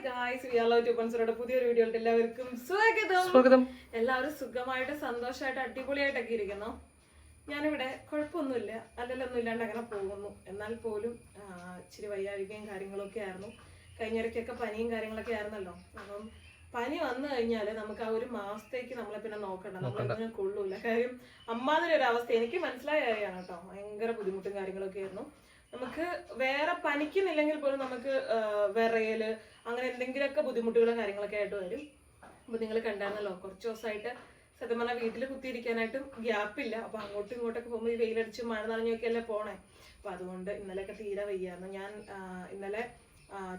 Guys V R love 2.0 പുതിയൊരു വീഡിയോയിലേക്ക് എല്ലാവർക്കും സ്വാഗതം. എല്ലാവരും സുഖമായിട്ട് സന്തോഷമായിട്ട് അടിപൊളിയായിട്ടൊക്കെ ഇരിക്കുന്നു. ഞാനിവിടെ കുഴപ്പമൊന്നുമില്ല, അല്ലല്ലൊന്നും ഇല്ലാണ്ട് അങ്ങനെ പോകുന്നു. എന്നാൽ പോലും ഇച്ചിരി വയ്യാഴികയും കാര്യങ്ങളൊക്കെ ആയിരുന്നു. കഴിഞ്ഞിടയ്ക്കൊക്കെ പനിയും കാര്യങ്ങളൊക്കെ ആയിരുന്നല്ലോ. അപ്പം പനി വന്നു കഴിഞ്ഞാൽ നമുക്ക് ആ ഒരു മാസത്തേക്ക് നമ്മളെ പിന്നെ നോക്കണ്ട, നമ്മളൊന്നും കൊള്ളൂല. കാര്യം അമ്മാതിരി ഒരു അവസ്ഥ എനിക്ക് മനസ്സിലായ കാര്യമാണ് കേട്ടോ. ഭയങ്കര ബുദ്ധിമുട്ടും കാര്യങ്ങളൊക്കെ ആയിരുന്നു. നമുക്ക് വേറെ പനിക്കുന്നില്ലെങ്കിൽ പോലും നമുക്ക് വിറയല് അങ്ങനെ എന്തെങ്കിലുമൊക്കെ ബുദ്ധിമുട്ടുകളും കാര്യങ്ങളൊക്കെ ആയിട്ട് വരും. അപ്പൊ നിങ്ങൾ കണ്ടായിരുന്നല്ലോ, കുറച്ച് ദിവസമായിട്ട് സത്യം പറഞ്ഞാൽ വീട്ടിൽ കുത്തിയിരിക്കാനായിട്ടും ഗ്യാപ്പില്ല. അപ്പൊ അങ്ങോട്ടും ഇങ്ങോട്ടൊക്കെ പോകുമ്പോൾ ഈ വെയിലടിച്ച് മഴ നനഞ്ഞൊക്കെ അല്ലേ പോണേ. അപ്പൊ അതുകൊണ്ട് ഇന്നലെയൊക്കെ തീരെ വയ്യായിരുന്നു. ഞാൻ ഇന്നലെ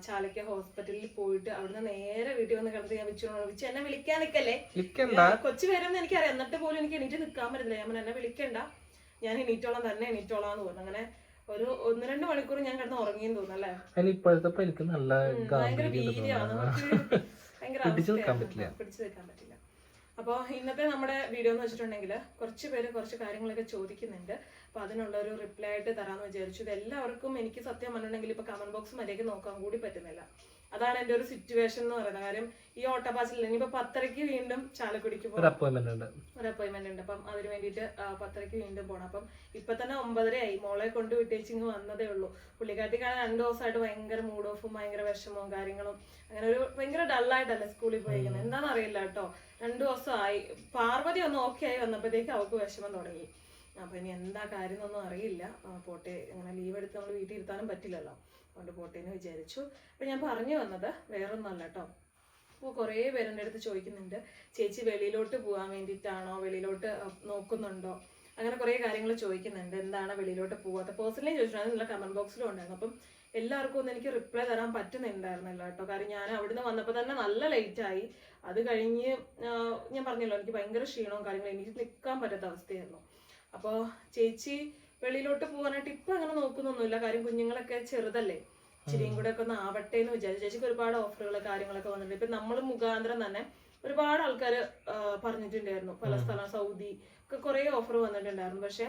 ചാലക്ക ഹോസ്പിറ്റലിൽ പോയിട്ട് അവിടുന്ന് നേരെ വീട്ടിൽ വന്ന് കിടന്ന് ഞാൻ വിളിച്ചു എന്നെ വിളിക്കാൻ നിൽക്കല്ലേ, കൊച്ചു പേരെന്ന് എനിക്കറിയാം. എന്നിട്ട് പോലും എനിക്ക് എണീറ്റ് നിൽക്കാൻ പറ്റുന്നില്ല. ഞാൻ എന്നെ വിളിക്കണ്ട, ഞാൻ എണീറ്റോളാം എന്ന് പറഞ്ഞു. അങ്ങനെ ഒരു 1-2 മണിക്കൂർ ഞാൻ കിടന്ന് ഉറങ്ങിയെന്ന് തോന്നുന്നു അല്ലേ. ഇപ്പോഴത്തെ എനിക്ക് നല്ല ഭയങ്കര വീര്യമാണ്, ഭയങ്കര പിടിച്ചു നിൽക്കാൻ പറ്റില്ല. അപ്പോൾ ഇന്നത്തെ നമ്മുടെ വീഡിയോ എന്ന് വെച്ചിട്ടുണ്ടെങ്കിൽ കുറച്ച് പേര് കുറച്ച് കാര്യങ്ങളൊക്കെ ചോദിക്കുന്നുണ്ട്. അപ്പോൾ അതിനുള്ള ഒരു റിപ്ലൈ ആയിട്ട് തരാമെന്ന് വിചാരിച്ചു. ഇത് എല്ലാവർക്കും എനിക്ക് സത്യം പറഞ്ഞിട്ടുണ്ടെങ്കിൽ ഇപ്പോൾ കമന്റ് ബോക്സ് മര്യാദയ്ക്ക് നോക്കാൻ കൂടി പറ്റുന്നില്ല. അതാണ് എൻ്റെ ഒരു സിറ്റുവേഷൻ എന്ന് പറയുന്നത്. കാര്യം ഈ ഓട്ടപ്പാച്ചിൽ ഇനിയിപ്പോൾ 10:30 വീണ്ടും ചാലക്കുടിക്ക് പോകും, ഒരു അപ്പോയിന്റ്മെന്റ് ഉണ്ട്. അപ്പം അതിന് വേണ്ടിയിട്ട് 10:30 വീണ്ടും പോകണം. അപ്പം ഇപ്പൊ തന്നെ 9:30 ആയി. മോളെ കൊണ്ട് വിട്ടേച്ചിങ് വന്നതേ ഉള്ളൂ. പുള്ളിക്കാട്ടിക്കാണ് 2 ദിവസമായിട്ട് ഭയങ്കര മൂഡ് ഓഫും ഭയങ്കര വിഷമവും കാര്യങ്ങളും. അങ്ങനെ ഒരു ഭയങ്കര ഡള്ളായിട്ടല്ലേ സ്കൂളിൽ പോയിരിക്കുന്നത്. എന്താണെന്ന് അറിയില്ല കേട്ടോ. 2 ദിവസമായി. പാർവതി ഒന്ന് ഓക്കെ ആയി വന്നപ്പോഴത്തേക്ക് അവൾക്ക് വിഷമം തുടങ്ങി. അപ്പൊ ഇനി എന്താ കാര്യം എന്നൊന്നും അറിയില്ല. പോട്ടെ, ഇങ്ങനെ ലീവ് എടുത്ത് നമ്മൾ വീട്ടിൽ ഇരുത്താനും പറ്റില്ലല്ലോ. അതുകൊണ്ട് പോട്ടേന്ന് വിചാരിച്ചു. അപ്പൊ ഞാൻ പറഞ്ഞു വന്നത് വേറൊന്നല്ല കേട്ടോ. അപ്പോൾ കുറേ പേരെൻ്റെ അടുത്ത് ചോദിക്കുന്നുണ്ട്, ചേച്ചി വെളിയിലോട്ട് പോകാൻ വേണ്ടിയിട്ടാണോ, വെളിയിലോട്ട് നോക്കുന്നുണ്ടോ, അങ്ങനെ കുറേ കാര്യങ്ങൾ ചോദിക്കുന്നുണ്ട്. എന്താണ് വെളിയിലോട്ട് പോകാത്ത പേഴ്സണലി ചോദിച്ചിട്ടുണ്ടായിരുന്നു, നിങ്ങളുടെ കമന്റ് ബോക്സിലും ഉണ്ടായിരുന്നു. അപ്പം എല്ലാവർക്കും ഒന്നും എനിക്ക് റിപ്ലൈ തരാൻ പറ്റുന്നുണ്ടായിരുന്നില്ല കേട്ടോ. കാരണം ഞാൻ അവിടുന്ന് വന്നപ്പോൾ തന്നെ നല്ല ലേറ്റായി. അത് കഴിഞ്ഞ് ഞാൻ പറഞ്ഞല്ലോ, എനിക്ക് ഭയങ്കര ക്ഷീണവും കാര്യങ്ങളും, എനിക്ക് നിൽക്കാൻ പറ്റാത്ത അവസ്ഥയായിരുന്നു. അപ്പോൾ ചേച്ചി വെളിയിലോട്ട് പോകാനായിട്ട് ഇപ്പം അങ്ങനെ നോക്കുന്നൊന്നുമില്ല. കാര്യം കുഞ്ഞുങ്ങളൊക്കെ ചെറുതല്ലേ, ഇച്ചിരിയും കൂടെ ഒക്കെ ഒന്ന് ആവട്ടെ എന്ന് വിചാരിച്ചു. ചേച്ചിക്ക് ഒരുപാട് ഓഫറുകൾ കാര്യങ്ങളൊക്കെ വന്നിട്ടുണ്ട്. ഇപ്പം നമ്മൾ മുഖാന്തരം തന്നെ ഒരുപാട് ആൾക്കാർ പറഞ്ഞിട്ടുണ്ടായിരുന്നു. പല സ്ഥലം സൗദി ഒക്കെ കുറേ ഓഫർ വന്നിട്ടുണ്ടായിരുന്നു. പക്ഷെ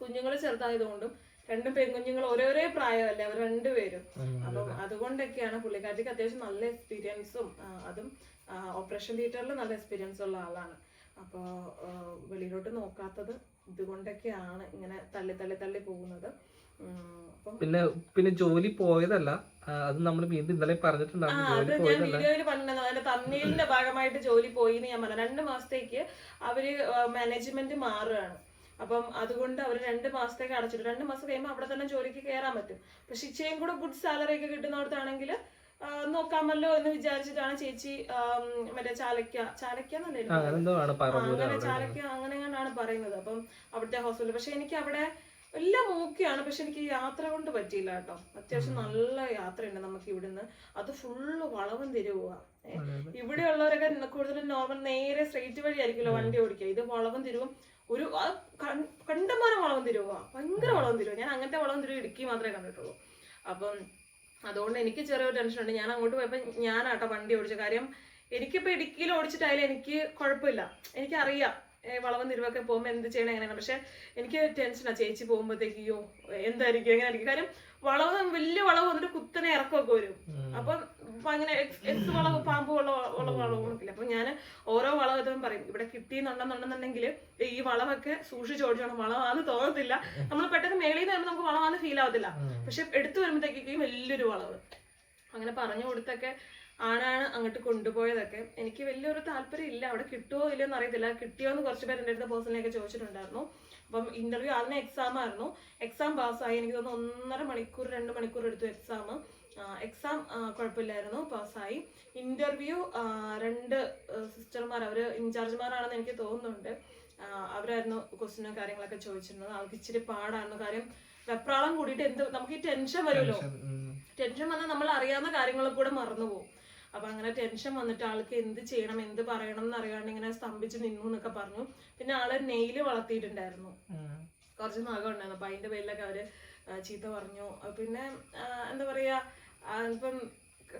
കുഞ്ഞുങ്ങൾ ചെറുതായതുകൊണ്ടും 2 പെൺകുഞ്ഞുങ്ങൾ ഓരോരോ പ്രായമല്ലേ അവർ 2 പേരും. അപ്പം അതുകൊണ്ടൊക്കെയാണ് പുള്ളിക്കാരിക്ക് അത്യാവശ്യം നല്ല എക്സ്പീരിയൻസും, അതും ഓപ്പറേഷൻ തിയേറ്ററിൽ നല്ല എക്സ്പീരിയൻസ് ഉള്ള ആളാണ്. അപ്പോൾ വെളിയിലോട്ട് നോക്കാത്തത് ഇതുകൊണ്ടൊക്കെയാണ് ഇങ്ങനെ തള്ളി പോകുന്നത്. പിന്നെ ജോലി പോയതല്ല, അത് നമ്മൾ വീണ്ടും ഇന്നലെ പറഞ്ഞിട്ടുണ്ടായിരുന്നു. അത് ഞാൻ വീഡിയോയിൽ പറഞ്ഞത് അതിന്റെ തമ്മിലിന്റെ ഭാഗമായിട്ട് ജോലി പോയി എന്ന് ഞാൻ പറഞ്ഞു. 2 മാസത്തേക്ക് അവര് മാനേജ്മെന്റ് മാറുകയാണ്. അപ്പം അതുകൊണ്ട് അവർ 2 മാസത്തേക്ക് അടച്ചിട്ട് 2 മാസം കഴിയുമ്പോൾ അവിടെ തന്നെ ജോലിക്ക് കയറാൻ പറ്റും. പക്ഷെ ഇച്ചിരിയും കൂടെ ഗുഡ് സാലറി ഒക്കെ കിട്ടുന്നിടത്താണെങ്കിൽ നോക്കാമല്ലോ എന്ന് വിചാരിച്ചിട്ടാണ് ചേച്ചി മറ്റേ ചാലക്ക അങ്ങനെയാണ് പറയുന്നത്. അപ്പം അവിടുത്തെ ഹോസ്പിറ്റൽ. പക്ഷെ എനിക്ക് അവിടെ എല്ലാം ഓക്കെയാണ്. പക്ഷെ എനിക്ക് യാത്ര കൊണ്ട് പറ്റിയില്ല കേട്ടോ. അത്യാവശ്യം നല്ല യാത്രയുണ്ട് നമുക്ക് ഇവിടുന്ന്. അത് ഫുള്ള് വളവും തിരിവുക. ഇവിടെയുള്ളവരൊക്കെ കൂടുതലും നോർമൽ നേരെ സ്ട്രെയിറ്റ് വഴി ആയിരിക്കുമല്ലോ വണ്ടി ഓടിക്കുക. ഇത് വളവും തിരിവും, ഒരു കണ്ടമാനം വളവും തിരിവുക, ഭയങ്കര വളവും തിരിവ്. ഞാൻ അങ്ങനത്തെ വളവും തിരിവ് ഇടുക്കി മാത്രമേ കണ്ടിട്ടുള്ളൂ. അപ്പം അതുകൊണ്ട് എനിക്ക് ചെറിയൊരു ടെൻഷനുണ്ട്. ഞാൻ അങ്ങോട്ട് പോയപ്പോൾ ഞാനാട്ടോ വണ്ടി ഓടിച്ച. കാര്യം എനിക്കിപ്പോൾ ഇടുക്കിയിൽ ഓടിച്ചിട്ടായാലും എനിക്ക് കുഴപ്പമില്ല, എനിക്കറിയാം വളവും തിരുവൊക്കെ പോകുമ്പോൾ എന്ത് ചെയ്യണം എങ്ങനെയാണ്. പക്ഷെ എനിക്ക് ടെൻഷനാണ് ചേച്ചി പോകുമ്പോഴത്തേക്ക് അയ്യോ എന്തായിരിക്കും എങ്ങനെയായിരിക്കും. കാര്യം വളവ് വലിയ വളവ് വന്നിട്ട് കുത്തനെ ഇറക്കമൊക്കെ വരും. അപ്പം അങ്ങനെ വളവ് പാമ്പ് വളവൊന്നുമില്ല. അപ്പം ഞാൻ ഓരോ വളവെത്തും പറയും, ഇവിടെ കിട്ടിയെന്നുണ്ടെന്നുണ്ടെന്നുണ്ടെങ്കിൽ ഈ വളവൊക്കെ സൂക്ഷിച്ച് ഓടിച്ചോണം. വളവാന്ന് തോന്നത്തില്ല, നമ്മൾ പെട്ടെന്ന് മേളിൽ നിന്ന് വരുമ്പോൾ നമുക്ക് വളവാന്ന് ഫീൽ ആവത്തില്ല. പക്ഷെ എടുത്തു വരുമ്പോഴത്തേക്കും വലിയൊരു വളവ്. അങ്ങനെ പറഞ്ഞു കൊടുത്തൊക്കെ ആണാണ് അങ്ങോട്ട് കൊണ്ടുപോയതൊക്കെ. എനിക്ക് വലിയൊരു താല്പര്യം ഇല്ല, അവിടെ കിട്ടുമോ ഇല്ലയെന്ന് അറിയത്തില്ല. കിട്ടിയോന്ന് കുറച്ച് പേര് എൻ്റെ അടുത്ത് പേഴ്സണലൊക്കെ ചോദിച്ചിട്ടുണ്ടായിരുന്നു. അപ്പം ഇന്റർവ്യൂ അന്ന് എക്സാം ആയിരുന്നു. എക്സാം പാസ്സായി. എനിക്ക് തോന്നുന്നു 1.5 മണിക്കൂർ 2 മണിക്കൂർ എടുത്തു എക്സാം. എക്സാം കുഴപ്പമില്ലായിരുന്നു, പാസ്സായി. ഇന്റർവ്യൂ 2 സിസ്റ്റർമാർ, അവർ ഇൻചാർജ്മാരാണെന്ന് എനിക്ക് തോന്നുന്നുണ്ട്, അവരായിരുന്നു ക്വസ്റ്റ്യനും കാര്യങ്ങളൊക്കെ ചോദിച്ചിരുന്നത്. അവർക്ക് ഇച്ചിരി പാടായിരുന്നു. കാര്യം വെപ്രാളം കൂടിയിട്ട് നമുക്ക് ഈ ടെൻഷൻ വരുമല്ലോ. ടെൻഷൻ വന്നാൽ നമ്മൾ അറിയാവുന്ന കാര്യങ്ങളും കൂടെ മറന്നുപോകും. അപ്പൊ അങ്ങനെ ടെൻഷൻ വന്നിട്ട് ആൾക്ക് എന്ത് ചെയ്യണം എന്ത് പറയണം എന്ന് അറിയാണ്ട് ഇങ്ങനെ സ്തംഭിച്ച് നിന്നു എന്നൊക്കെ പറഞ്ഞു. പിന്നെ ആള് നെയില് വളർത്തിയിട്ടുണ്ടായിരുന്നു, കുറച്ച് നഖം ഉണ്ടായിരുന്നു. അപ്പൊ അതിന്റെ പേരിലൊക്കെ അവര് ചീത്ത പറഞ്ഞു. പിന്നെ എന്താ പറയാ, ഇപ്പം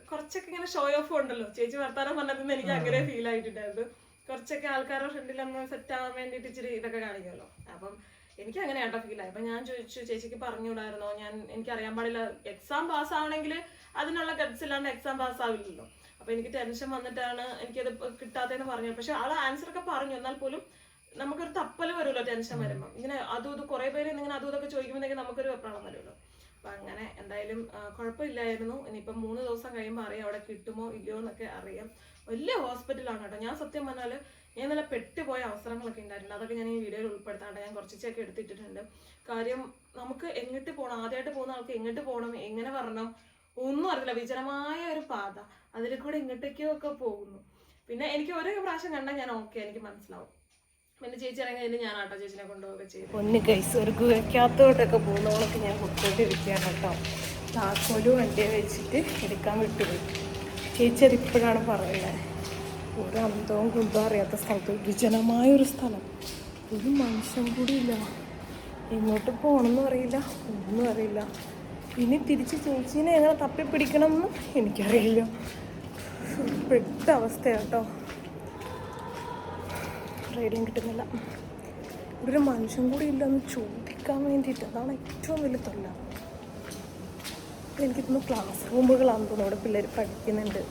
കുറച്ചൊക്കെ ഇങ്ങനെ ഷോ ഓഫ് ഉണ്ടല്ലോ. ചേച്ചി വർത്താനം പറഞ്ഞതെന്ന് എനിക്ക് അങ്ങനെ ഫീൽ ആയിട്ടുണ്ടായിരുന്നു. കുറച്ചൊക്കെ ആൾക്കാരുടെ ഫ്രണ്ടിൽ നമ്മൾ സെറ്റ് ആവാൻ വേണ്ടിയിട്ട് ഇച്ചിരി ഇതൊക്കെ കാണിക്കുമല്ലോ. അപ്പം എനിക്ക് അങ്ങനെ ആട്ടോ ഫീൽ ആയി. അപ്പൊ ഞാൻ ചോദിച്ചു, ചേച്ചിക്ക് പറഞ്ഞുകൂടായിരുന്നോ, എനിക്കറിയാൻ പാടില്ല, എക്സാം പാസ് ആവണമെങ്കിൽ അതിനുള്ള ഗഡ്സ് ഇല്ലാണ്ട് എക്സാം പാസ്സാവില്ലല്ലോ. അപ്പൊ എനിക്ക് ടെൻഷൻ വന്നിട്ടാണ് എനിക്കത് കിട്ടാത്തതെന്ന് പറഞ്ഞത്. പക്ഷെ ആള് ആൻസർ ഒക്കെ പറഞ്ഞു, എന്നാൽ പോലും നമുക്കൊരു തപ്പല് വരുമല്ലോ ടെൻഷൻ വരുമ്പോൾ. ഇങ്ങനെ അതും ഇത് കുറെ പേര് ഇങ്ങനെ അതും ഇതൊക്കെ ചോദിക്കുമ്പോഴത്തേക്ക് നമുക്കൊരു വെപ്രാളം വരുമല്ലോ. അപ്പൊ അങ്ങനെ എന്തായാലും കുഴപ്പമില്ലായിരുന്നു. ഇനിയിപ്പം 3 ദിവസം കഴിയുമ്പോൾ അറിയാം അവിടെ കിട്ടുമോ ഇല്ലയോ എന്നൊക്കെ അറിയാം. വലിയ ഹോസ്പിറ്റലാണ് കേട്ടോ. ഞാൻ സത്യം പറഞ്ഞാൽ ഞാൻ നല്ല പെട്ടുപോയ അവസരങ്ങളൊക്കെ ഉണ്ടായിട്ടുണ്ട്. അതൊക്കെ ഞാൻ ഈ വീഡിയോയിൽ ഉൾപ്പെടുത്താണ്ട് ഞാൻ കുറച്ചൊക്കെ എടുത്തിട്ടിട്ടുണ്ട്. കാര്യം നമുക്ക് എങ്ങോട്ട് പോകണം, ആദ്യമായിട്ട് പോകുന്ന ആൾക്ക് എങ്ങോട്ട് പോകണം, എങ്ങനെ വരണം ഒന്നും അറിയില്ല. വിജനമായ ഒരു പാത, അതിൽ കൂടെ ഇങ്ങോട്ടേക്കോ ഒക്കെ പോകുന്നു. പിന്നെ എനിക്ക് ഓരോ പ്രാവശ്യം കണ്ടാൽ ഞാൻ ഓക്കെ, എനിക്ക് മനസ്സിലാവും. പിന്നെ ചേച്ചി ഇറങ്ങിയതിന് ഞാൻ ആട്ടോ ചേച്ചിനെ കൊണ്ടുപോവുക ചെയ്തു. ഒന്ന് കൈസ് ഒരു ഗുഹയ്ക്കകത്തോട്ടൊക്കെ പോകുന്നവളൊക്കെ ഞാൻ കൊടുത്തോണ്ടിരിക്കുകയാണ് കേട്ടോ. താക്കോല് വണ്ടിയെ വെച്ചിട്ട് എടുക്കാൻ വിട്ടുപോയി. ചേച്ചി അത് ഇപ്പോഴാണ് പറയുന്നത്. ഒരു അന്തവും കുന്തവും അറിയാത്ത സ്ഥലത്ത്, വിജനമായൊരു സ്ഥലം, ഒരു മനുഷ്യൻ കൂടി ഇല്ല. എങ്ങോട്ട് പോകണമെന്നും അറിയില്ല, ഒന്നും അറിയില്ല. ഇനി തിരിച്ച് ചേച്ചീനെ എങ്ങനെ തപ്പിപ്പിടിക്കണം എന്ന് എനിക്കറിയില്ല. പെട്ട അവസ്ഥയാണ് കേട്ടോ. റേഡിയം കിട്ടുന്നില്ല. ഇവിടെ ഒരു മനുഷ്യൻ കൂടി ഇല്ലെന്ന് ചോദിക്കാൻ വേണ്ടിയിട്ട്, അതാണ് ഏറ്റവും വലിയ തൊല്ല. എനിക്കിതൊന്ന് ക്ലാസ് റൂമുകളാണെന്ന് തോന്നുന്നു. ഇവിടെ പിള്ളേർ പഠിക്കുന്നുണ്ട്.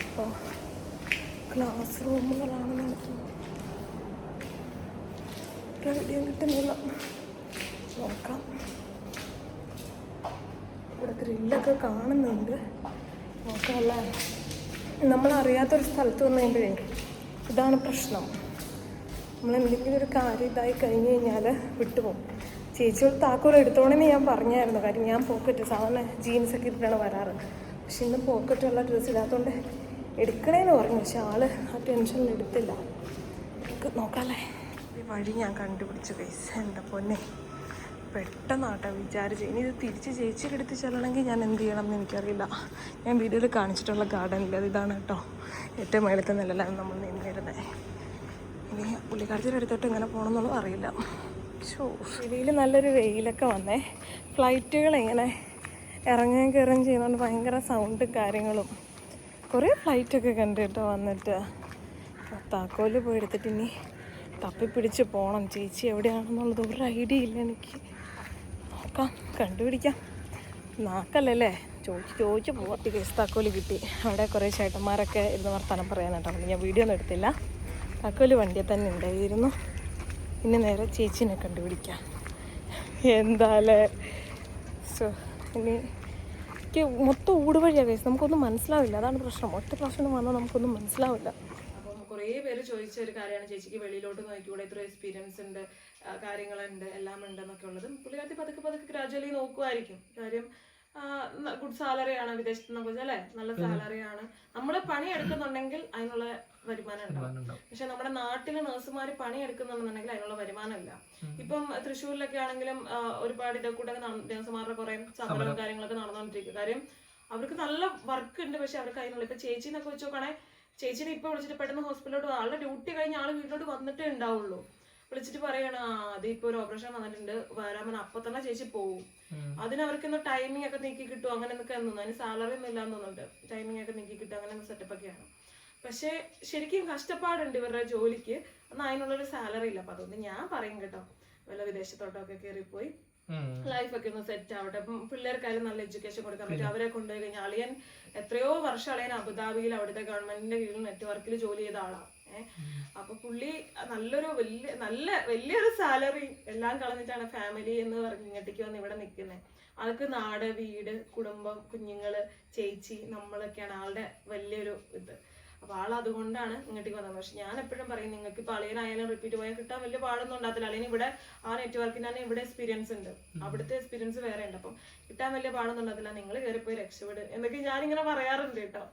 അപ്പോൾ ക്ലാസ് റൂമുകളാണെന്ന് എനിക്ക് റേഡിയം കിട്ടുന്നില്ല. നോക്കാം. ഇവിടെ ഗ്രില്ലൊക്കെ കാണുന്നുണ്ട്. നോക്കാമല്ലേ. നമ്മളറിയാത്തൊരു സ്ഥലത്ത് വന്നു കഴിയുമ്പോഴേ ഇതാണ് പ്രശ്നം. നമ്മൾ എന്തെങ്കിലും ഒരു കാര്യം ഇതായി കഴിഞ്ഞ് കഴിഞ്ഞാൽ വിട്ടുപോകും. ചേച്ചിയോട് താക്കോൽ എടുത്തോണെന്ന് ഞാൻ പറഞ്ഞായിരുന്നു. കാര്യം ഞാൻ പോക്കറ്റ് സാധാരണ ജീൻസൊക്കെ ഇട്ടിട്ടാണ് വരാറ്. പക്ഷെ ഇന്ന് പോക്കറ്റുള്ള ഡ്രസ്സ് ഇല്ലാത്തതുകൊണ്ട് എടുക്കണേന്ന് പറഞ്ഞു. പക്ഷെ ആള് ആ ടെൻഷനിൽ എടുത്തില്ല. നോക്കാമല്ലേ. ഈ വഴി ഞാൻ കണ്ടുപിടിച്ചു ഗൈസ്. എൻ്റെ പൊന്നെ, പെട്ടെന്നാട്ടോ വിചാരിച്ചു. ഇനി ഇത് തിരിച്ച് ചേച്ചിയുടെ അടുത്ത് ചെല്ലണമെങ്കിൽ ഞാൻ എന്ത് ചെയ്യണം എന്ന് എനിക്കറിയില്ല. ഞാൻ വീഡിയോയിൽ കാണിച്ചിട്ടുള്ള ഗാർഡനില്ല, അത് ഇതാണ് കേട്ടോ. ഏറ്റവും മേളത്തെ നിലയിലാണ് നമ്മൾ നിന്നിരുന്നത്. ഇനി പുള്ളിക്കാരത്തിൻ്റെ അടുത്തോട്ട് എങ്ങനെ പോകണം എന്നുള്ളത് അറിയില്ല. വെളിയിൽ നല്ലൊരു വെയിലൊക്കെ വന്നേ. ഫ്ലൈറ്റുകൾ ഇങ്ങനെ ഇറങ്ങുകയും കയറുകയും ചെയ്യുന്നതുകൊണ്ട് ഭയങ്കര സൗണ്ടും കാര്യങ്ങളും. കുറേ ഫ്ലൈറ്റൊക്കെ കണ്ടു കേട്ടോ വന്നിട്ട്. താക്കോല് പോയി എടുത്തിട്ട് ഇനി തപ്പിപ്പിടിച്ച് പോകണം. ചേച്ചി എവിടെയാണെന്നുള്ളത് ഒരു ഐഡിയ ഇല്ല എനിക്ക്. നോക്കാം, കണ്ടുപിടിക്കാം. നാക്കല്ലേ, ചോദിച്ച് പോവാം. കേസ് താക്കോല് കിട്ടി. അവിടെ കുറേ ചേട്ടന്മാരൊക്കെ ഇരുന്ന് വർത്തമാനം പറയാനായിട്ടോ. ഞാൻ വീഡിയോ ഒന്നും എടുത്തില്ല. താക്കോല് വണ്ടിയിൽ തന്നെ ഉണ്ടായിരുന്നു. ഇനി നേരെ ചേച്ചീനെ കണ്ടുപിടിക്കാം. എന്താല്ലേ. ഇനി എനിക്ക് മൊത്തം ഊടുവഴിയാണ് കേസ്. നമുക്കൊന്നും മനസ്സിലാവില്ല, അതാണ് പ്രശ്നം. ഒറ്റ പ്രാവശ്യം വന്നാൽ നമുക്കൊന്നും മനസ്സിലാവില്ല. അപ്പം കുറേ പേര് ചോദിച്ച ഒരു കാര്യമാണ്, ചേച്ചിക്ക് വെളിയിലോട്ട് നോക്കിക്കൂടെ, ഇത്ര എക്സ്പീരിയൻസ് ഉണ്ട്, കാര്യങ്ങളുണ്ട്, എല്ലാം ഉണ്ടെന്നൊക്കെ ഉള്ളത്. പുള്ളിക്കാരത്തി പതുക്കെ ഗ്രാജുവലി നോക്കുമായിരിക്കും. കാര്യം ഗുഡ് സാലറിയാണ് വിദേശത്ത് നിന്ന് അല്ലേ, നല്ല സാലറിയാണ്. നമ്മൾ പണി എടുക്കുന്നുണ്ടെങ്കിൽ അതിനുള്ള വരുമാനം ഉണ്ടാവും. പക്ഷെ നമ്മുടെ നാട്ടില് നഴ്സുമാര് പണി എടുക്കുന്നുണ്ടെന്നുണ്ടെങ്കിൽ അതിനുള്ള വരുമാനം ഇല്ല. ഇപ്പം തൃശ്ശൂരിലൊക്കെ ആണെങ്കിലും ഒരുപാട് ഇതൊക്കെ നഴ്സുമാരുടെ കുറെ സമരവും കാര്യങ്ങളൊക്കെ നടന്നുകൊണ്ടിരിക്കും. കാര്യം അവർക്ക് നല്ല വർക്ക് ഉണ്ട്, പക്ഷെ അവർക്ക് അതിനുള്ള. ഇപ്പൊ ചേച്ചിന്നൊക്കെ വെച്ച് നോക്കുകയാണെങ്കിൽ ചേച്ചിനെ ഇപ്പൊ വിളിച്ചിട്ട് പെട്ടെന്ന് ഹോസ്പിറ്റലിലോട്ട്, ആളുടെ ഡ്യൂട്ടി കഴിഞ്ഞ് ആള് വീട്ടിലോട്ട് വന്നിട്ടേ ഉണ്ടാവുള്ളൂ. വിളിച്ചിട്ട് പറയണ അതിപ്പോ ഒരു ഓപ്പറേഷൻ വന്നിട്ടുണ്ട് വരാൻ, അപ്പൊ തന്നെ ചേച്ചി പോകും. അതിനവർക്കൊന്ന് ടൈമിംഗ് ഒക്കെ നീക്കി കിട്ടും, അങ്ങനെ എന്നൊക്കെ തോന്നുന്നു. അതിന് സാലറി ഒന്നും ഇല്ലാന്ന് തോന്നുന്നുണ്ട്. ടൈമിംഗ് ഒക്കെ നീക്കി കിട്ടും, അങ്ങനെ സെറ്റപ്പ് ഒക്കെയാണ്. പക്ഷെ ശരിക്കും കഷ്ടപ്പാടുണ്ട് ഇവരുടെ ജോലിക്ക്. എന്നാൽ അതിനുള്ളൊരു സാലറി ഇല്ല. അപ്പൊ അതുകൊണ്ട് ഞാൻ പറയും കേട്ടോ, വല്ല വിദേശത്തോട്ടൊക്കെ കയറിപ്പോയി ലൈഫൊക്കെ ഒന്ന് സെറ്റ് ആവട്ടെ. പിള്ളേർക്കായാലും നല്ല എഡ്യൂക്കേഷൻ കൊടുക്കാൻ പറ്റും. അവരെ കൊണ്ടുപോയി കഴിഞ്ഞാൽ അളിയൻ എത്രയോ വർഷം അളിയൻ അബുദാബിയിൽ അവിടുത്തെ ഗവൺമെന്റിന്റെ കീഴിൽ നെറ്റ്വർക്കിൽ ജോലി ചെയ്ത ആളാണ്. അപ്പൊ പുള്ളി വലിയൊരു സാലറി എല്ലാം കളഞ്ഞിട്ടാണ് ഫാമിലി എന്ന് പറഞ്ഞ് ഇങ്ങോട്ടേക്ക് വന്ന് ഇവിടെ നിൽക്കുന്നത്. ആൾക്ക് നാട്, വീട്, കുടുംബം, കുഞ്ഞുങ്ങള്, ചേച്ചി, നമ്മളൊക്കെയാണ് ആളുടെ വലിയൊരു ഇത്. അപ്പൊ ആൾ അതുകൊണ്ടാണ് ഇങ്ങോട്ടേക്ക് വന്നത്. പക്ഷെ ഞാൻ എപ്പോഴും പറയും, നിങ്ങൾക്ക് ഇപ്പൊ അളിയനായാലും റിപ്പീറ്റ് പോയാൽ കിട്ടാൻ വലിയ പാടൊന്നും ഉണ്ടാകത്തില്ല. അളിയൻ ഇവിടെ ആ നെറ്റ്വർക്കിന് തന്നെ ഇവിടെ എക്സ്പീരിയൻസ് ഉണ്ട്, അവിടുത്തെ എക്സ്പീരിയൻസ് വേറെ ഉണ്ട്. അപ്പം കിട്ടാൻ വലിയ പാടൊന്നും ഉണ്ടാകത്തില്ല. നിങ്ങൾ കയറിപ്പോയി രക്ഷപ്പെട് എന്നൊക്കെ ഞാനിങ്ങനെ പറയാറുണ്ട് കേട്ടോ.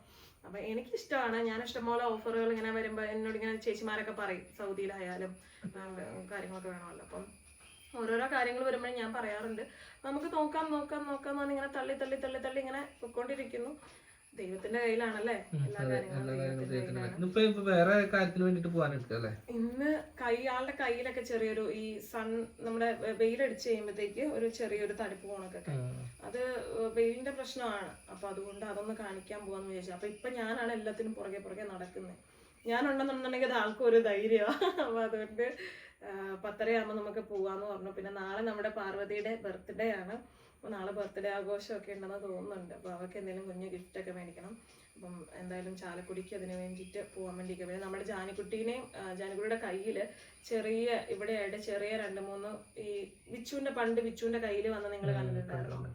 അപ്പൊ എനിക്കിഷ്ടമാണ്. ഞാൻ ഇഷ്ടംപോലെ ഓഫറുകൾ ഇങ്ങനെ വരുമ്പോ എന്നോട് ഇങ്ങനെ ചേച്ചിമാരൊക്കെ പറയും, സൗദിയിലായാലും കാര്യങ്ങളൊക്കെ വേണമല്ലോ. അപ്പം ഓരോരോ കാര്യങ്ങൾ വരുമ്പോഴും ഞാൻ പറയാറുണ്ട്, നമുക്ക് നോക്കാം എന്ന് പറഞ്ഞിങ്ങനെ തള്ളി ഇങ്ങനെ പൊയ്ക്കൊണ്ടിരിക്കുന്നു. ദൈവത്തിന്റെ കയ്യിലാണല്ലേ എല്ലാ കാര്യങ്ങളും. വേറെ കാര്യത്തിന് വേണ്ടിട്ട് പോകാനെടുക്കല്ലേ. ഇന്ന് ആളുടെ കയ്യിലൊക്കെ ചെറിയൊരു ഈ സൺ നമ്മുടെ വെയിലടിച്ച് കഴിയുമ്പോഴത്തേക്ക് ഒരു ചെറിയൊരു തടിപ്പ് പോണൊക്കെ, അത് വെയിലിന്റെ പ്രശ്നമാണ്. അപ്പൊ അതുകൊണ്ട് അതൊന്ന് കാണിക്കാൻ പോവാന്ന് വിചാരിച്ചു. അപ്പൊ ഇപ്പൊ ഞാനാണ് എല്ലാത്തിനും പുറകെ നടക്കുന്നത്. ഞാനുണ്ടെന്നുണ്ടെങ്കിൽ അത് ആൾക്കും ഒരു ധൈര്യമാണ്. അപ്പൊ അതുകൊണ്ട് 10:30 ആകുമ്പോൾ നമുക്ക് പോവാന്ന് പറഞ്ഞു. പിന്നെ നാളെ നമ്മുടെ പാർവതിയുടെ ബർത്ത്ഡേ ആണ്. അപ്പോൾ നാളെ ബർത്ത്ഡേ ആഘോഷമൊക്കെ ഉണ്ടെന്ന് തോന്നുന്നുണ്ട്. അപ്പോൾ അവർക്ക് എന്തെങ്കിലും കുഞ്ഞ് ഗിഫ്റ്റൊക്കെ മേടിക്കണം. അപ്പം എന്തായാലും ചാലക്കുടിക്ക് അതിന് വേണ്ടിയിട്ട് പോകാൻ വേണ്ടിയിട്ട്. പിന്നെ നമ്മുടെ ജാനിക്കുട്ടിയുടെ കയ്യിൽ ചെറിയ ഇവിടെയായിട്ട് ചെറിയ 2-3 ഈ വിച്ചുവിൻ്റെ കയ്യിൽ വന്ന് നിങ്ങൾ കണ്ടിട്ടുണ്ടായിരുന്നു.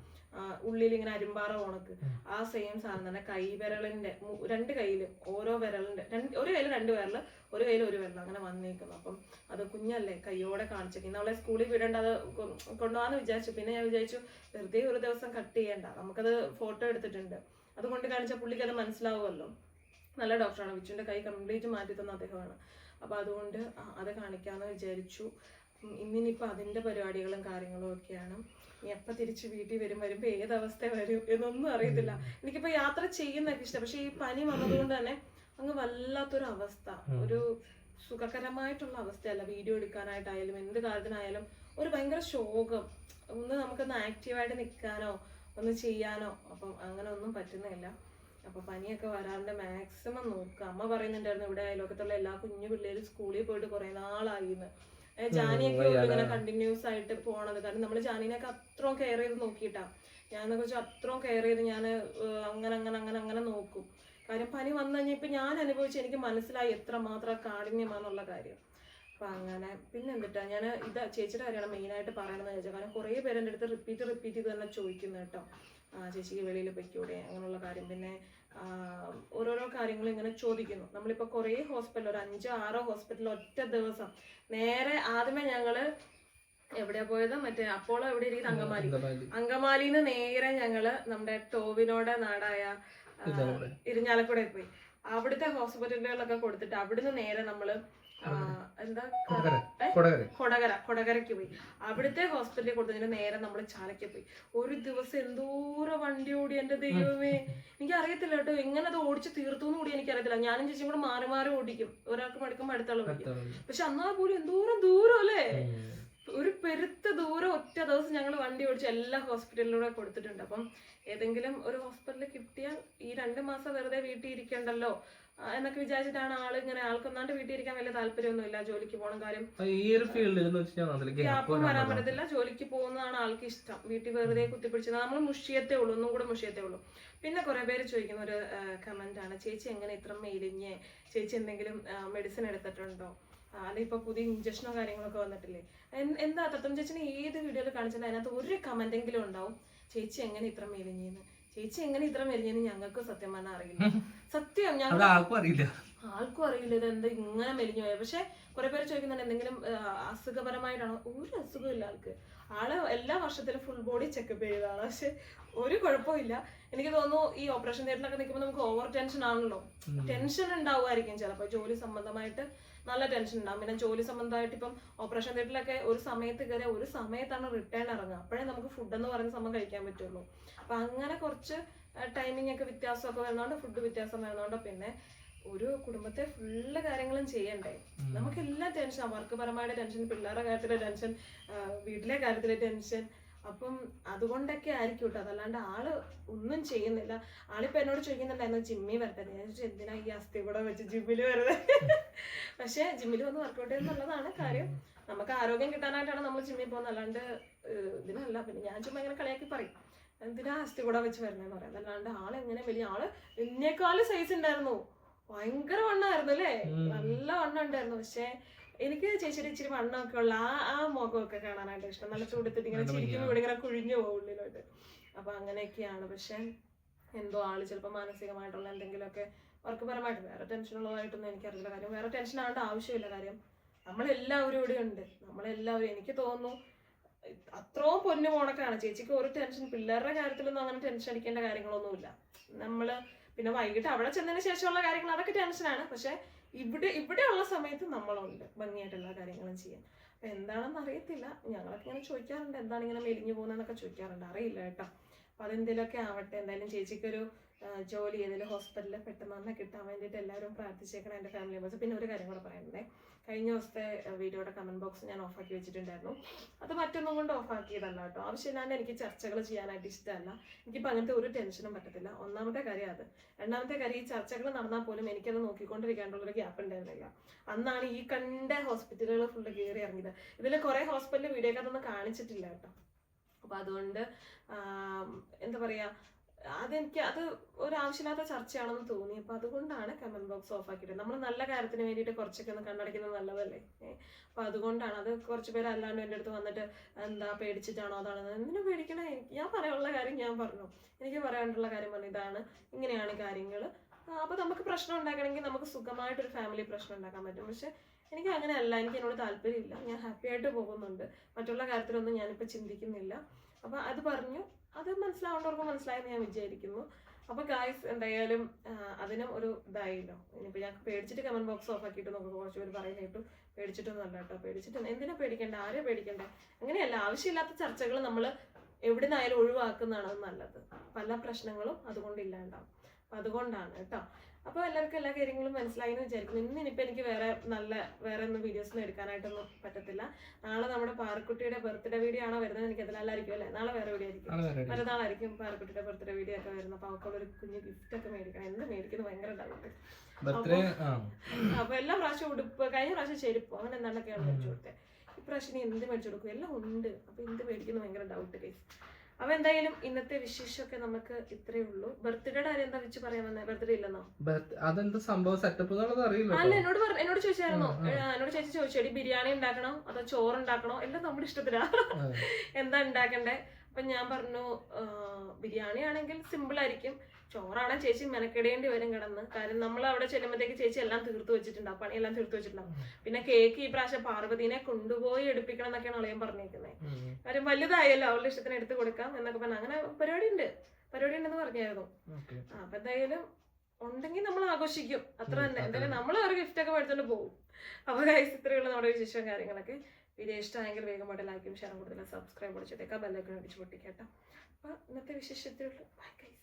ഉള്ളിൽ ഇങ്ങനെ അരിമ്പാറ ഉണക്ക് ആ സെയിം സാധനം തന്നെ കൈവിരലിന്റെ 2 കയ്യിലും ഓരോ വിരലിന്റെ ഒരു കയ്യിൽ 2 വിരല്, ഒരു കയ്യിൽ 1 വിരൽ അങ്ങനെ വന്നേക്കുന്നു. അപ്പം അത് കുഞ്ഞല്ലേ കയ്യോടെ കാണിച്ചേക്കും. നമ്മളെ സ്കൂളിൽ വിടേണ്ട, അത് കൊണ്ടുപോകാന്ന് വിചാരിച്ചു. പിന്നെ ഞാൻ വിചാരിച്ചു വെറുതെ ഒരു ദിവസം കട്ട് ചെയ്യണ്ട, നമുക്കത് ഫോട്ടോ എടുത്തിട്ടുണ്ട്, അതുകൊണ്ട് കാണിച്ച പുള്ളിക്ക് അത് മനസ്സിലാവുമല്ലോ. നല്ല ഡോക്ടറാണ്, വിച്ചുവിന്റെ കൈ കംപ്ലീറ്റ് മാറ്റി തന്ന അദ്ദേഹമാണ്. അപ്പൊ അതുകൊണ്ട് അത് കാണിക്കാന്ന് വിചാരിച്ചു. ഇന്നിനിപ്പോൾ അതിന്റെ പരിപാടികളും കാര്യങ്ങളും ഒക്കെയാണ്. എപ്പോൾ തിരിച്ച് വീട്ടിൽ വരുമ്പോൾ ഏതവസ്ഥ വരും എന്നൊന്നും അറിയത്തില്ല. എനിക്കിപ്പോൾ യാത്ര ചെയ്യുന്നതൊക്കെ ഇഷ്ടം, പക്ഷെ ഈ പനി വന്നതുകൊണ്ട് തന്നെ അങ്ങ് വല്ലാത്തൊരു അവസ്ഥ, ഒരു സുഖകരമായിട്ടുള്ള അവസ്ഥയല്ല. വീഡിയോ എടുക്കാനായിട്ടായാലും എന്ത് കാര്യത്തിനായാലും ഒരു ഭയങ്കര ശോകം. ഒന്ന് നമുക്കൊന്ന് ആക്റ്റീവായിട്ട് നിൽക്കാനോ ഒന്ന് ചെയ്യാനോ അപ്പം അങ്ങനെ ഒന്നും പറ്റുന്നില്ല. അപ്പൊ പനിയൊക്കെ വരാറുണ്ട്, മാക്സിമം നോക്കുക. അമ്മ പറയുന്നുണ്ടായിരുന്നു ഇവിടെ അയൽവക്കത്തുള്ള എല്ലാ കുഞ്ഞു പിള്ളേരും സ്കൂളിൽ പോയിട്ട് കുറെ നാളായിന്ന്. ജാനിയൊക്കെ ഇങ്ങനെ കണ്ടിന്യൂസ് ആയിട്ട് പോണത്. കാരണം നമ്മള് ജാനിനെയൊക്കെ അത്രയും കെയർ ചെയ്ത് നോക്കിയിട്ടാ. ഞാനെന്നൊക്കെ വെച്ചാൽ അത്രയും കെയർ ചെയ്ത് ഞാൻ അങ്ങനെ നോക്കും. കാര്യം പനി വന്നു കഴിഞ്ഞപ്പോൾ ഞാൻ അനുഭവിച്ച് എനിക്ക് മനസ്സിലായി എത്രമാത്രം കാഠിന്യമാണെന്നുള്ള കാര്യം. അപ്പൊ അങ്ങനെ പിന്നെ എന്തിട്ടാ ഞാൻ ചേച്ചിയുടെ കാര്യമാണ് മെയിനായിട്ട് പറയണമെന്ന് ചോദിച്ചാൽ. കാരണം കുറേ പേര് എൻ്റെ അടുത്ത് റിപ്പീറ്റ് ചെയ്ത് തന്നെ ചോദിക്കുന്നു കേട്ടോ, ചേച്ചിക്ക് വെളിയിൽ പൊയ്ക്കൂടെ അങ്ങനെയുള്ള കാര്യം. പിന്നെ ഓരോരോ കാര്യങ്ങൾ ഇങ്ങനെ ചോദിക്കുന്നു. നമ്മളിപ്പോൾ കുറേ ഹോസ്പിറ്റൽ, ഒരു 5-6 ഹോസ്പിറ്റൽ ഒറ്റ ദിവസം. നേരെ ആദ്യമേ ഞങ്ങള് എവിടെയാ പോയത്, മറ്റേ അപ്പോളോ എവിടെ ഇരിക്കുന്നത്, അങ്കമാലിന്ന് നേരെ ഞങ്ങള് നമ്മുടെ ടോവിനോടെ നാടായ ഇരിഞ്ഞാലക്കുടയിൽ പോയി. അവിടുത്തെ ഹോസ്പിറ്റലുകളിലൊക്കെ കൊടുത്തിട്ട് അവിടുന്ന് നേരെ നമ്മള് കൊടകരക്ക് പോയി. അവിടുത്തെ ഹോസ്പിറ്റലിൽ കൊടുത്തതിന് നേരെ നമ്മൾ ചാലയ്ക്ക് പോയി. ഒരു ദിവസം എന്തോരം വണ്ടി ഓടി, എന്റെ ദൈവമേ. എനിക്ക് അറിയത്തില്ല കേട്ടോ എങ്ങനെ അത് ഓടിച്ച് തീർത്തു എന്ന് കൂടി എനിക്കറിയത്തില്ല. ഞാനും ചേച്ചിയും കൂടെ മാറി മാറി ഓടിക്കും, ഒരാൾക്ക് മടുക്കുമ്പോൾ അടുത്തുള്ള ഓടിക്കും. പക്ഷെ എന്നാൽ പോലും എന്തോരം ദൂരം അല്ലേ, ഒരു പെരുത്ത ദൂരം ഒറ്റ ദിവസം ഞങ്ങൾ വണ്ടി ഓടിച്ച് എല്ലാ ഹോസ്പിറ്റലിലൂടെ കൊടുത്തിട്ടുണ്ട്. അപ്പം ഏതെങ്കിലും ഒരു ഹോസ്പിറ്റലിൽ കിട്ടിയാൽ ഈ 2 മാസം വെറുതെ വീട്ടിൽ ഇരിക്കണ്ടല്ലോ എന്നൊക്കെ വിചാരിച്ചിട്ടാണ് ആൾക്കൊന്നാണ്ട് വീട്ടിൽ ഇരിക്കാൻ വലിയ താല്പര്യമൊന്നുമില്ല. ജോലിക്ക് പോകണം, കാര്യം ഗ്യാപ്പും വരാൻ പറ്റത്തില്ല. ജോലിക്ക് പോകുന്നതാണ് ആൾക്ക് ഇഷ്ടം. വീട്ടിൽ വെറുതെ കുത്തിപ്പിടിച്ചത് നമ്മൾ മുഷിയത്തേ ഉള്ളൂ, ഒന്നും കൂടെ മുഷിയത്തേ ഉള്ളൂ. പിന്നെ കുറെ പേര് ചോദിക്കുന്ന ഒരു കമന്റ് ആണ്, ചേച്ചി എങ്ങനെ ഇത്ര മെലിഞ്ഞ്, ചേച്ചി എന്തെങ്കിലും മെഡിസിൻ എടുത്തിട്ടുണ്ടോ, അല്ലെങ്കിൽ ഇപ്പൊ പുതിയ ഇഞ്ചക്ഷനോ കാര്യങ്ങളൊക്കെ വന്നിട്ടില്ലേ. എന്താ തത്തം ചേച്ചിനെ ഏത് വീഡിയോയിൽ കാണിച്ചാലും അതിനകത്ത് ഒരു കമന്റെങ്കിലും ഉണ്ടാവും, ചേച്ചി എങ്ങനെ ഇത്ര മെലിഞ്ഞെന്ന്. ചേച്ചി എങ്ങനെ ഇത്ര മെലിഞ്ഞെന്ന് ഞങ്ങൾക്ക് സത്യം പറഞ്ഞാൽ അറിയില്ല. സത്യം ആൾക്കും അറിയില്ല ഇത് എന്താ ഇങ്ങനെ മെലിഞ്ഞു പോയത്. പക്ഷെ കുറെ പേര് ചോദിക്കുന്നുണ്ട് എന്തെങ്കിലും അസുഖപരമായിട്ടാണോ. ഒരു അസുഖമില്ല ആൾക്ക്. ആള് എല്ലാ വർഷത്തിലും ഫുൾ ബോഡി ചെക്കപ്പ് ചെയ്തതാണ്, പക്ഷെ ഒരു കുഴപ്പമില്ല. എനിക്ക് തോന്നുന്നു ഈ ഓപ്പറേഷൻ തിയേറ്ററിലൊക്കെ നിൽക്കുമ്പോൾ നമുക്ക് ഓവർ ടെൻഷൻ ആണല്ലോ, ടെൻഷൻ ഉണ്ടാവുമായിരിക്കും ചിലപ്പോൾ. ജോലി സംബന്ധമായിട്ട് നല്ല ടെൻഷൻ ഉണ്ടാവും. പിന്നെ ജോലി സംബന്ധമായിട്ട് ഇപ്പം ഓപ്പറേഷൻ തിയേറ്ററിലൊക്കെ ഒരു സമയത്ത് കയറിയ ഒരു സമയത്താണ് റിട്ടേൺ ഇറങ്ങുക. അപ്പോഴേ നമുക്ക് ഫുഡ് എന്ന് പറയുന്ന സംഭവം കഴിക്കാൻ പറ്റുള്ളൂ. അപ്പൊ അങ്ങനെ കുറച്ച് ടൈമിംഗ് ഒക്കെ വ്യത്യാസമൊക്കെ വരുന്നതുകൊണ്ട്, ഫുഡ് വ്യത്യാസം വരുന്നതുകൊണ്ട്, പിന്നെ ഒരു കുടുംബത്തെ ഫുള്ള് കാര്യങ്ങളും ചെയ്യണ്ടേ. നമുക്കെല്ലാം ടെൻഷൻ, വർക്ക് പരമായിട്ട് ടെൻഷൻ, പിള്ളേരുടെ കാര്യത്തിലെ ടെൻഷൻ, വീട്ടിലെ കാര്യത്തിലെ ടെൻഷൻ. അപ്പം അതുകൊണ്ടൊക്കെ ആയിരിക്കും കേട്ടോ. അതല്ലാണ്ട് ആള് ഒന്നും ചെയ്യുന്നില്ല. ആളിപ്പോ എന്നോട് ചോദിക്കുന്നുണ്ടായിരുന്നു ജിമ്മിൽ വരട്ടെ. ഞാൻ ചോദിച്ചു എന്തിനാ ഈ അസ്ഥി കൂടെ വെച്ച് ജിമ്മില് വരുന്നത്. പക്ഷെ ജിമ്മിൽ വന്ന് വർക്കൗട്ട് ചെയ്യുന്നുള്ളതാണ് കാര്യം. നമുക്ക് ആരോഗ്യം കിട്ടാനായിട്ടാണ് നമ്മൾ ജിമ്മിൽ പോകുന്നത്, അല്ലാണ്ട് ഇതിനല്ല. പിന്നെ ഞാൻ ചുമ്മാ ഇങ്ങനെ കളിയാക്കി പറയും എന്തിനാ അസ്ഥി കൂടെ വെച്ച് വരുന്നതെന്ന് പറയാം. അതല്ലാണ്ട് ആളെങ്ങനെ വലിയ ആള് എന്നെക്കാളും സൈസ് ഉണ്ടായിരുന്നു, ഭയങ്കര വണ്ണമായിരുന്നു അല്ലേ, നല്ല വണ്ണം ഉണ്ടായിരുന്നു. പക്ഷെ എനിക്ക് ചേച്ചിയുടെ ഇച്ചിരി വണ്ണമൊക്കെ ഉള്ള ആ മുഖമൊക്കെ കാണാനായിട്ട് ഇഷ്ടം. നല്ല ചൂടത്തിട്ട് ഇങ്ങനെ ചിരിക്കുമ്പോൾ ഇവിടെ ഇങ്ങനെ കുഴിഞ്ഞു പോകും ഉള്ളിലോട്ട്. അപ്പൊ അങ്ങനെയൊക്കെയാണ്. പക്ഷെ എന്തോ ആള് ചിലപ്പോൾ മാനസികമായിട്ടുള്ള എന്തെങ്കിലുമൊക്കെ വർക്ക് പരമായിട്ട്, വേറെ ടെൻഷനുള്ളതായിട്ടൊന്നും എനിക്കറിയില്ല. കാര്യം വേറെ ടെൻഷൻ ആവേണ്ട ആവശ്യമില്ല. കാര്യം നമ്മളെല്ലാവരും ഇവിടെ ഉണ്ട്. നമ്മളെല്ലാവരും എനിക്ക് തോന്നുന്നു അത്രയും പൊന്നു പോണക്കാണ്. ചേച്ചിക്ക് ഒരു ടെൻഷൻ, പിള്ളേരുടെ കാര്യത്തിലൊന്നും അങ്ങനെ ടെൻഷൻ അടിക്കേണ്ട കാര്യങ്ങളൊന്നുമില്ല. നമ്മള് പിന്നെ വൈകിട്ട് അവിടെ ചെന്നതിന് ശേഷമുള്ള കാര്യങ്ങൾ അതൊക്കെ ടെൻഷനാണ്. പക്ഷെ ഇവിടെയുള്ള സമയത്ത് നമ്മളുണ്ട് ഭംഗിയായിട്ട് എല്ലാ കാര്യങ്ങളും ചെയ്യാൻ. അപ്പൊ എന്താണെന്ന് അറിയത്തില്ല. ഞങ്ങളൊക്കെ ഇങ്ങനെ ചോദിക്കാറുണ്ട് എന്താണ് ഇങ്ങനെ മെലിഞ്ഞു പോകുന്നതെന്നൊക്കെ ചോദിക്കാറുണ്ട്. അറിയില്ല കേട്ടോ. അപ്പൊ അതെന്തെങ്കിലുമൊക്കെ ആവട്ടെ. എന്തായാലും ചേച്ചിക്കൊരു ജോലി ഏതെങ്കിലും ഹോസ്പിറ്റലിൽ പെട്ടെന്ന് തന്നെ കിട്ടാൻ വേണ്ടിയിട്ട് എല്ലാവരും പ്രാർത്ഥിച്ചേക്കണം, എൻ്റെ ഫാമിലി മെമ്പേഴ്സ്. പിന്നെ ഒരു കാര്യം കൂടെ പറയുന്നത്, കഴിഞ്ഞ ദിവസത്തെ വീഡിയോയുടെ കമന്റ് ബോക്സ് ഞാൻ ഓഫാക്കി വെച്ചിട്ടുണ്ടായിരുന്നു. അത് മറ്റൊന്നും കൊണ്ട് ഓഫാക്കിയതല്ല കേട്ടോ. ആവശ്യമില്ലാണ്ട് എനിക്ക് ചർച്ചകൾ ചെയ്യാനായിട്ട് ഇഷ്ടമല്ല. എനിക്കിപ്പോൾ അങ്ങനത്തെ ഒരു ടെൻഷനും പറ്റത്തില്ല. ഒന്നാമത്തെ കാര്യം അത്. രണ്ടാമത്തെ കാര്യം, ഈ ചർച്ചകൾ നടന്നാൽ പോലും എനിക്കത് നോക്കിക്കൊണ്ടിരിക്കാനുള്ളൊരു ഗ്യാപ്പ് ഉണ്ടായിരുന്നില്ല. അന്നാണ് ഈ കണ്ട ഹോസ്പിറ്റലുകൾ ഫുള്ള് കയറി ഇറങ്ങിയത്. ഇതിൽ കുറെ ഹോസ്പിറ്റലിൽ വീഡിയോ ഒക്കെ അതൊന്നും കാണിച്ചിട്ടില്ല കേട്ടോ. അപ്പോൾ അതുകൊണ്ട് എന്താ പറയുക, അതെനിക്ക് അത് ഒരു ആവശ്യമില്ലാത്ത ചർച്ചയാണെന്ന് തോന്നി. അപ്പോൾ അതുകൊണ്ടാണ് കമന്റ് ബോക്സ് ഓഫ് ആക്കിയിട്ട്. നമ്മൾ നല്ല കാര്യത്തിന് വേണ്ടിയിട്ട് കുറച്ചൊക്കെ ഒന്ന് കണ്ണടയ്ക്കുന്നത് നല്ലതല്ലേ. അപ്പോൾ അതുകൊണ്ടാണ് അത്. കുറച്ച് പേര് അല്ലാണ്ട് എൻ്റെ അടുത്ത് വന്നിട്ട് എന്താ പേടിച്ചിട്ടാണോ അതാണെന്ന്. എന്തിനു പേടിക്കണേ, ഞാൻ പറയാനുള്ള കാര്യം ഞാൻ പറഞ്ഞു, എനിക്ക് പറയാനുള്ള കാര്യം പറഞ്ഞു, ഇതാണ് ഇങ്ങനെയാണ് കാര്യങ്ങൾ. അപ്പോൾ നമുക്ക് പ്രശ്നം ഉണ്ടാക്കണമെങ്കിൽ നമുക്ക് സുഖമായിട്ടൊരു ഫാമിലി പ്രശ്നം ഉണ്ടാക്കാൻ പറ്റും. പക്ഷെ എനിക്ക് അങ്ങനെയല്ല, എനിക്ക് എന്നോട് താല്പര്യമില്ല, ഞാൻ ഹാപ്പി ആയിട്ട് പോകുന്നുണ്ട്, മറ്റുള്ള കാര്യത്തിലൊന്നും ഞാനിപ്പോൾ ചിന്തിക്കുന്നില്ല. അപ്പോൾ അത് പറഞ്ഞു, അത് മനസ്സിലാവേണ്ടവർക്ക് മനസ്സിലായെന്ന് ഞാൻ വിചാരിക്കുന്നു. അപ്പോൾ ഗായ്സ് എന്തായാലും അതിനും ഒരു ഇതായില്ലോ. ഇനിയിപ്പോൾ ഞാൻ പേടിച്ചിട്ട് കമന്റ് ബോക്സ് ഓഫ് ആക്കിയിട്ട് നോക്കുക, കുറച്ച് പേര് പറയുന്നേട്ടു പേടിച്ചിട്ടൊന്നും അല്ല കേട്ടോ. പേടിച്ചിട്ട് എന്തിനാ പേടിക്കണ്ടേ, ആരെയും പേടിക്കണ്ടേ, അങ്ങനെയല്ല. ആവശ്യമില്ലാത്ത ചർച്ചകൾ നമ്മൾ എവിടെ നിന്നായാലും ഒഴിവാക്കുന്നതാണ് അത് നല്ലത്. പല പ്രശ്നങ്ങളും അതുകൊണ്ട് ഇല്ലാണ്ടാവും. അപ്പം അതുകൊണ്ടാണ് കേട്ടോ. അപ്പോൾ എല്ലാവർക്കും എല്ലാ കാര്യങ്ങളും മനസ്സിലായി എന്ന് വിചാരിക്കുന്നു. ഇന്നിപ്പോൾ എനിക്ക് വേറെ ഒന്നും വീഡിയോസൊന്നും എടുക്കാനായിട്ടൊന്നും പറ്റത്തില്ല. നാളെ നമ്മുടെ പാറക്കുട്ടിയുടെ ബർത്ത്ഡേ വീഡിയോ ആണോ വരുന്നത് എനിക്ക് അതിലല്ലായിരിക്കും അല്ലേ. നാളെ വേറെ വീഡിയോ ആയിരിക്കും, മറ്റന്നാളായിരിക്കും പാറക്കുട്ടിയുടെ ബർത്ത്ഡേ വീഡിയോ ഒക്കെ വരുന്നത്. അപ്പോൾ അവൾക്കുള്ളൊരു കുഞ്ഞു ഗിഫ്റ്റ് ഒക്കെ മേടിക്കണം. എന്ത് മേടിക്കുന്നത് ഭയങ്കര ഡൗട്ട്. അപ്പോൾ എല്ലാ പ്രാവശ്യം ഉടുപ്പ്, കഴിഞ്ഞ പ്രാവശ്യം ചെരുപ്പ്, അങ്ങനെ എന്താണ്ടൊക്കെയാണ് മേടിച്ചു കൊടുത്തത്. ഇപ്രാവശ്യം എന്ത് മേടിച്ചു കൊടുക്കും, എല്ലാം ഉണ്ട്. അപ്പോൾ എന്ത് മേടിക്കുന്നത് ഭയങ്കര ഡൗട്ട് കേസ്. അപ്പൊ എന്തായാലും ഇന്നത്തെ വിശേഷമൊക്കെ നമുക്ക് ഇത്രയേ ഉള്ളൂ. ബർത്ത്ഡേയുടെ കാര്യം എന്താ വെച്ച് പറയാൻ വന്നേ? ബർത്ത്ഡേ ഇല്ലെന്നോ? അതെന്താ സംഭവം സെറ്റപ്പ് അറിയില്ല. അല്ല, എന്നോട് ചോദിച്ചായിരുന്നോ? എന്നോട് ചേച്ചി ചോദിച്ചേടി ബിരിയാണി ഉണ്ടാക്കണോ അതോ ചോറ് ഉണ്ടാക്കണോ, എല്ലാം നമ്മുടെ ഇഷ്ടത്തിലാ, എന്താ ഉണ്ടാക്കണ്ടേ. അപ്പൊ ഞാൻ പറഞ്ഞു ബിരിയാണി ആണെങ്കിൽ സിമ്പിൾ ആയിരിക്കും, ചോറാണ് ചേച്ചി മെനക്കെടേണ്ടി വരും കിടന്ന്. കാര്യം നമ്മൾ അവിടെ ചെല്ലുമ്പോഴത്തേക്ക് ചേച്ചി എല്ലാം തീർത്തു വെച്ചിട്ടുണ്ടാവും, പണിയെല്ലാം തീർത്തു വെച്ചിട്ടുണ്ടാവും. പിന്നെ കേക്ക് ഈ പ്രാവശ്യം പാർവതീനെ കൊണ്ടുപോയി എടുപ്പിക്കണം എന്നൊക്കെയാണ് അളിയൻ പറഞ്ഞേക്കുന്നത്. കാര്യം വലുതായല്ലോ, അവളുടെ ഇഷ്ടത്തിന് എടുത്ത് കൊടുക്കാം എന്നൊക്കെ പറഞ്ഞു. അങ്ങനെ പരിപാടി ഉണ്ടെന്ന് പറഞ്ഞായിരുന്നു. അപ്പൊ എന്തായാലും ഉണ്ടെങ്കിൽ നമ്മൾ ആഘോഷിക്കും, അത്ര തന്നെ. എന്തായാലും നമ്മൾ ഒരു ഗിഫ്റ്റ് ഒക്കെ മേടിച്ചോണ്ട് പോകും. അപ്പൊ ഗൈസ് ഇത്രയുള്ള നമ്മുടെ വിശേഷവും കാര്യങ്ങളൊക്കെ. വീഡിയോ ഇഷ്ടമായെങ്കിൽ വേഗമായിട്ട് ലൈക്കും ഷെയറും കൂടുതൽ സബ്സ്ക്രൈബ് അടിച്ചിട്ടേക്കാം, ബെല്ലൈക്കൺ അടിച്ച് പൊട്ടിക്കേട്ടോ. അപ്പൊ ഇന്നത്തെ വിശേഷത്തിലുള്ള ബൈ ഗൈസ്.